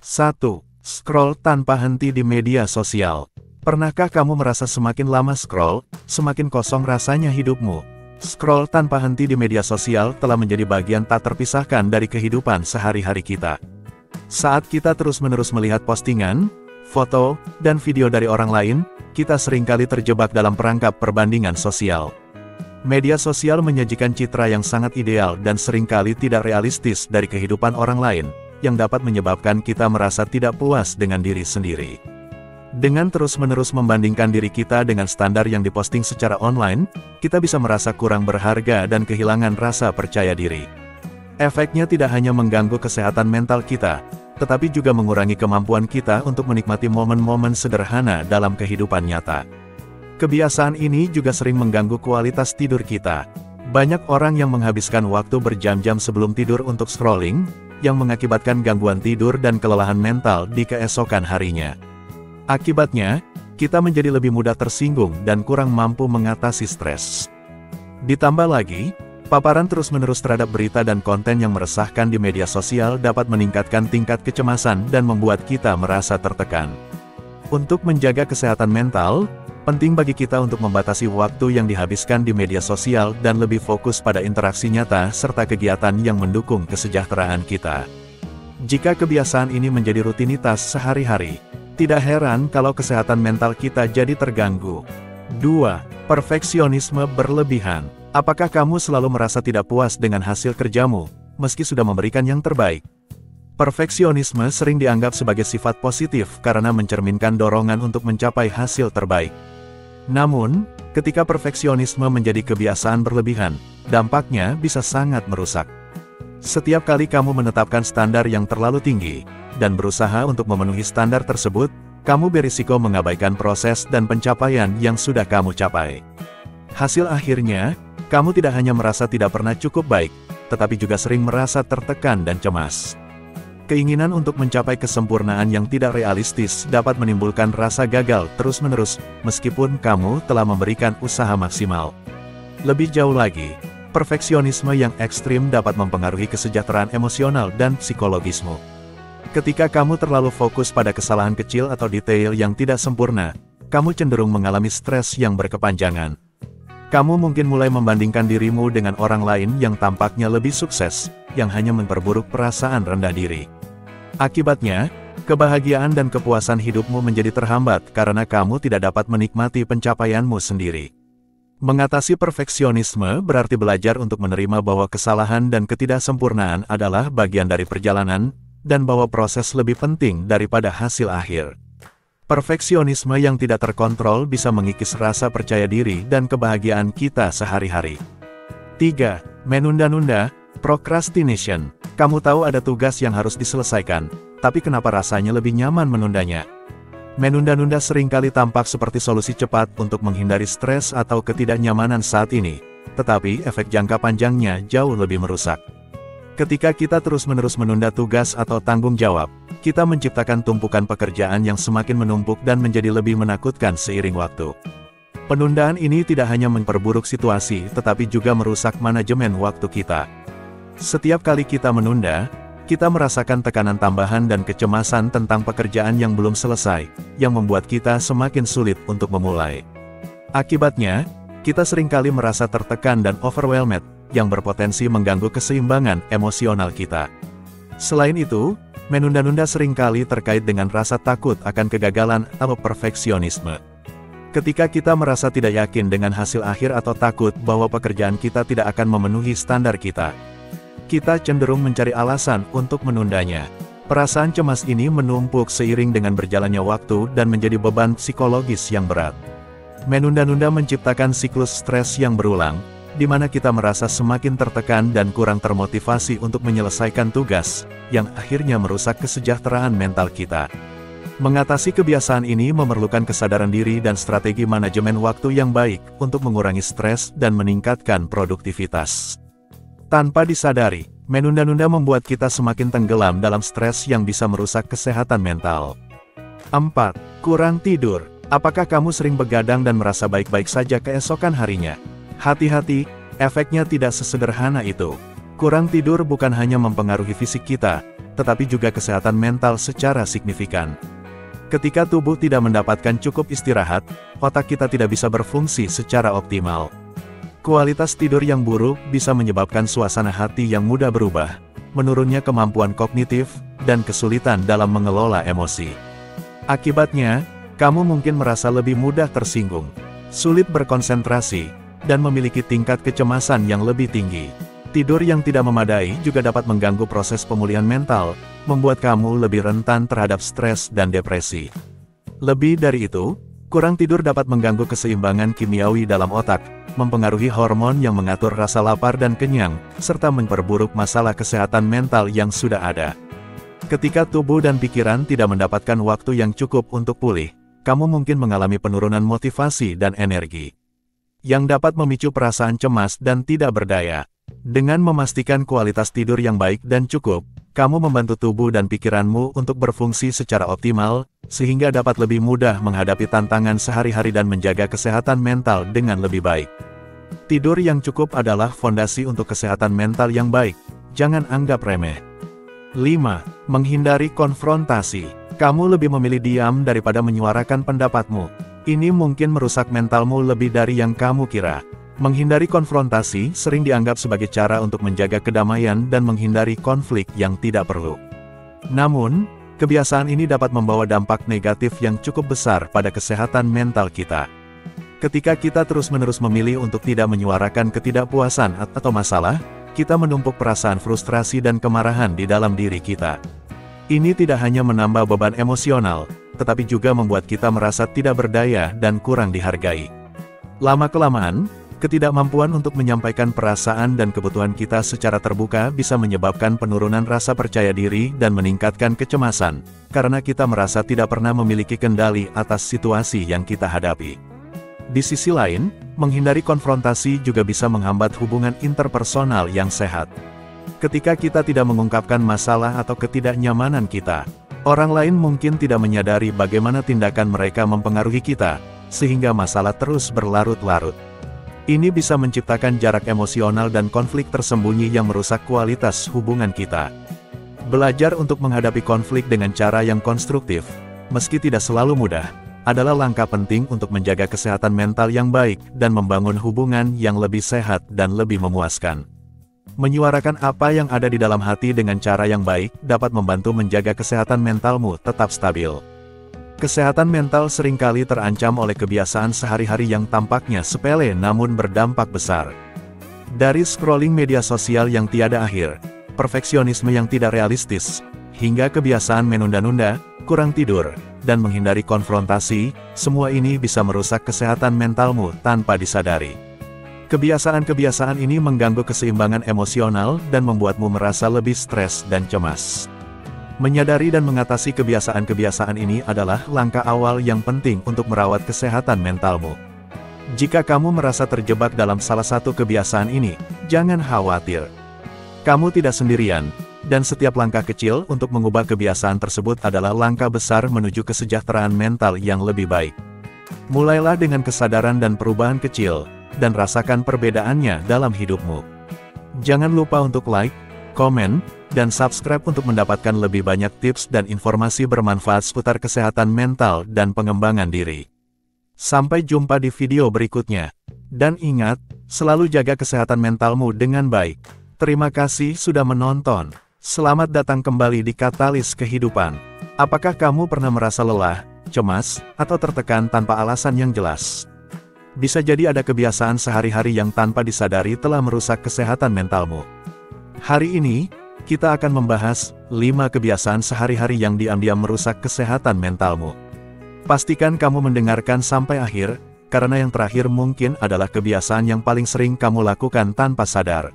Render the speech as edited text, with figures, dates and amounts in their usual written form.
1. Scroll tanpa henti di media sosial. Pernahkah kamu merasa semakin lama scroll, semakin kosong rasanya hidupmu? Scroll tanpa henti di media sosial telah menjadi bagian tak terpisahkan dari kehidupan sehari-hari kita. Saat kita terus-menerus melihat postingan, foto, dan video dari orang lain, kita seringkali terjebak dalam perangkap perbandingan sosial. Media sosial menyajikan citra yang sangat ideal dan seringkali tidak realistis dari kehidupan orang lain, yang dapat menyebabkan kita merasa tidak puas dengan diri sendiri. Dengan terus-menerus membandingkan diri kita dengan standar yang diposting secara online, kita bisa merasa kurang berharga dan kehilangan rasa percaya diri. Efeknya tidak hanya mengganggu kesehatan mental kita, tetapi juga mengurangi kemampuan kita untuk menikmati momen-momen sederhana dalam kehidupan nyata. Kebiasaan ini juga sering mengganggu kualitas tidur kita. Banyak orang yang menghabiskan waktu berjam-jam sebelum tidur untuk scrolling, yang mengakibatkan gangguan tidur dan kelelahan mental di keesokan harinya. Akibatnya, kita menjadi lebih mudah tersinggung dan kurang mampu mengatasi stres. Ditambah lagi, paparan terus-menerus terhadap berita dan konten yang meresahkan di media sosial dapat meningkatkan tingkat kecemasan dan membuat kita merasa tertekan. Untuk menjaga kesehatan mental, penting bagi kita untuk membatasi waktu yang dihabiskan di media sosial dan lebih fokus pada interaksi nyata serta kegiatan yang mendukung kesejahteraan kita. Jika kebiasaan ini menjadi rutinitas sehari-hari, tidak heran kalau kesehatan mental kita jadi terganggu. 2. Perfeksionisme berlebihan. Apakah kamu selalu merasa tidak puas dengan hasil kerjamu, meski sudah memberikan yang terbaik? Perfeksionisme sering dianggap sebagai sifat positif karena mencerminkan dorongan untuk mencapai hasil terbaik. Namun, ketika perfeksionisme menjadi kebiasaan berlebihan, dampaknya bisa sangat merusak. Setiap kali kamu menetapkan standar yang terlalu tinggi, dan berusaha untuk memenuhi standar tersebut, kamu berisiko mengabaikan proses dan pencapaian yang sudah kamu capai. Hasil akhirnya, kamu tidak hanya merasa tidak pernah cukup baik, tetapi juga sering merasa tertekan dan cemas. Keinginan untuk mencapai kesempurnaan yang tidak realistis dapat menimbulkan rasa gagal terus-menerus, meskipun kamu telah memberikan usaha maksimal. Lebih jauh lagi, perfeksionisme yang ekstrim dapat mempengaruhi kesejahteraan emosional dan psikologismu. Ketika kamu terlalu fokus pada kesalahan kecil atau detail yang tidak sempurna, kamu cenderung mengalami stres yang berkepanjangan. Kamu mungkin mulai membandingkan dirimu dengan orang lain yang tampaknya lebih sukses, yang hanya memperburuk perasaan rendah diri. Akibatnya, kebahagiaan dan kepuasan hidupmu menjadi terhambat karena kamu tidak dapat menikmati pencapaianmu sendiri. Mengatasi perfeksionisme berarti belajar untuk menerima bahwa kesalahan dan ketidaksempurnaan adalah bagian dari perjalanan, dan bahwa proses lebih penting daripada hasil akhir. Perfeksionisme yang tidak terkontrol bisa mengikis rasa percaya diri dan kebahagiaan kita sehari-hari. 3. Menunda-nunda, procrastination. Kamu tahu ada tugas yang harus diselesaikan, tapi kenapa rasanya lebih nyaman menundanya? Menunda-nunda seringkali tampak seperti solusi cepat untuk menghindari stres atau ketidaknyamanan saat ini, tetapi efek jangka panjangnya jauh lebih merusak. Ketika kita terus-menerus menunda tugas atau tanggung jawab, kita menciptakan tumpukan pekerjaan yang semakin menumpuk dan menjadi lebih menakutkan seiring waktu. Penundaan ini tidak hanya memperburuk situasi, tetapi juga merusak manajemen waktu kita. Setiap kali kita menunda, kita merasakan tekanan tambahan dan kecemasan tentang pekerjaan yang belum selesai, yang membuat kita semakin sulit untuk memulai. Akibatnya, kita seringkali merasa tertekan dan overwhelmed, yang berpotensi mengganggu keseimbangan emosional kita. Selain itu, menunda-nunda seringkali terkait dengan rasa takut akan kegagalan atau perfeksionisme. Ketika kita merasa tidak yakin dengan hasil akhir atau takut bahwa pekerjaan kita tidak akan memenuhi standar kita, kita cenderung mencari alasan untuk menundanya. Perasaan cemas ini menumpuk seiring dengan berjalannya waktu dan menjadi beban psikologis yang berat. Menunda-nunda menciptakan siklus stres yang berulang, di mana kita merasa semakin tertekan dan kurang termotivasi untuk menyelesaikan tugas, yang akhirnya merusak kesejahteraan mental kita. Mengatasi kebiasaan ini memerlukan kesadaran diri dan strategi manajemen waktu yang baik untuk mengurangi stres dan meningkatkan produktivitas. Tanpa disadari, menunda-nunda membuat kita semakin tenggelam dalam stres yang bisa merusak kesehatan mental. 4. Kurang tidur. Apakah kamu sering begadang dan merasa baik-baik saja keesokan harinya? Hati-hati, efeknya tidak sesederhana itu. Kurang tidur bukan hanya mempengaruhi fisik kita, tetapi juga kesehatan mental secara signifikan. Ketika tubuh tidak mendapatkan cukup istirahat, otak kita tidak bisa berfungsi secara optimal. Kualitas tidur yang buruk bisa menyebabkan suasana hati yang mudah berubah, menurunnya kemampuan kognitif, dan kesulitan dalam mengelola emosi. Akibatnya, kamu mungkin merasa lebih mudah tersinggung, sulit berkonsentrasi, dan memiliki tingkat kecemasan yang lebih tinggi. Tidur yang tidak memadai juga dapat mengganggu proses pemulihan mental, membuat kamu lebih rentan terhadap stres dan depresi. Lebih dari itu, kurang tidur dapat mengganggu keseimbangan kimiawi dalam otak, mempengaruhi hormon yang mengatur rasa lapar dan kenyang, serta memperburuk masalah kesehatan mental yang sudah ada. Ketika tubuh dan pikiran tidak mendapatkan waktu yang cukup untuk pulih, kamu mungkin mengalami penurunan motivasi dan energi, yang dapat memicu perasaan cemas dan tidak berdaya. Dengan memastikan kualitas tidur yang baik dan cukup, kamu membantu tubuh dan pikiranmu untuk berfungsi secara optimal, sehingga dapat lebih mudah menghadapi tantangan sehari-hari dan menjaga kesehatan mental dengan lebih baik. Tidur yang cukup adalah fondasi untuk kesehatan mental yang baik, jangan anggap remeh. 5. Menghindari konfrontasi. Kamu lebih memilih diam daripada menyuarakan pendapatmu. Ini mungkin merusak mentalmu lebih dari yang kamu kira. Menghindari konfrontasi sering dianggap sebagai cara untuk menjaga kedamaian dan menghindari konflik yang tidak perlu. Namun, kebiasaan ini dapat membawa dampak negatif yang cukup besar pada kesehatan mental kita. Ketika kita terus-menerus memilih untuk tidak menyuarakan ketidakpuasan atau masalah, kita menumpuk perasaan frustrasi dan kemarahan di dalam diri kita. Ini tidak hanya menambah beban emosional, tetapi juga membuat kita merasa tidak berdaya dan kurang dihargai. Lama-kelamaan, ketidakmampuan untuk menyampaikan perasaan dan kebutuhan kita secara terbuka bisa menyebabkan penurunan rasa percaya diri dan meningkatkan kecemasan, karena kita merasa tidak pernah memiliki kendali atas situasi yang kita hadapi. Di sisi lain, menghindari konfrontasi juga bisa menghambat hubungan interpersonal yang sehat. Ketika kita tidak mengungkapkan masalah atau ketidaknyamanan kita, orang lain mungkin tidak menyadari bagaimana tindakan mereka mempengaruhi kita, sehingga masalah terus berlarut-larut. Ini bisa menciptakan jarak emosional dan konflik tersembunyi yang merusak kualitas hubungan kita. Belajar untuk menghadapi konflik dengan cara yang konstruktif, meski tidak selalu mudah, adalah langkah penting untuk menjaga kesehatan mental yang baik dan membangun hubungan yang lebih sehat dan lebih memuaskan. Menyuarakan apa yang ada di dalam hati dengan cara yang baik dapat membantu menjaga kesehatan mentalmu tetap stabil. Kesehatan mental seringkali terancam oleh kebiasaan sehari-hari yang tampaknya sepele namun berdampak besar. Dari scrolling media sosial yang tiada akhir, perfeksionisme yang tidak realistis, hingga kebiasaan menunda-nunda, kurang tidur, dan menghindari konfrontasi, semua ini bisa merusak kesehatan mentalmu tanpa disadari. Kebiasaan-kebiasaan ini mengganggu keseimbangan emosional dan membuatmu merasa lebih stres dan cemas. Menyadari dan mengatasi kebiasaan-kebiasaan ini adalah langkah awal yang penting untuk merawat kesehatan mentalmu. Jika kamu merasa terjebak dalam salah satu kebiasaan ini, jangan khawatir. Kamu tidak sendirian, dan setiap langkah kecil untuk mengubah kebiasaan tersebut adalah langkah besar menuju kesejahteraan mental yang lebih baik. Mulailah dengan kesadaran dan perubahan kecil, dan rasakan perbedaannya dalam hidupmu. Jangan lupa untuk like, komen, dan subscribe untuk mendapatkan lebih banyak tips dan informasi bermanfaat seputar kesehatan mental dan pengembangan diri. Sampai jumpa di video berikutnya. Dan ingat, selalu jaga kesehatan mentalmu dengan baik. Terima kasih sudah menonton. Selamat datang kembali di Katalis Kehidupan. Apakah kamu pernah merasa lelah, cemas, atau tertekan tanpa alasan yang jelas? Bisa jadi ada kebiasaan sehari-hari yang tanpa disadari telah merusak kesehatan mentalmu. Hari ini, kita akan membahas 5 kebiasaan sehari-hari yang diam-diam merusak kesehatan mentalmu. Pastikan kamu mendengarkan sampai akhir, karena yang terakhir mungkin adalah kebiasaan yang paling sering kamu lakukan tanpa sadar.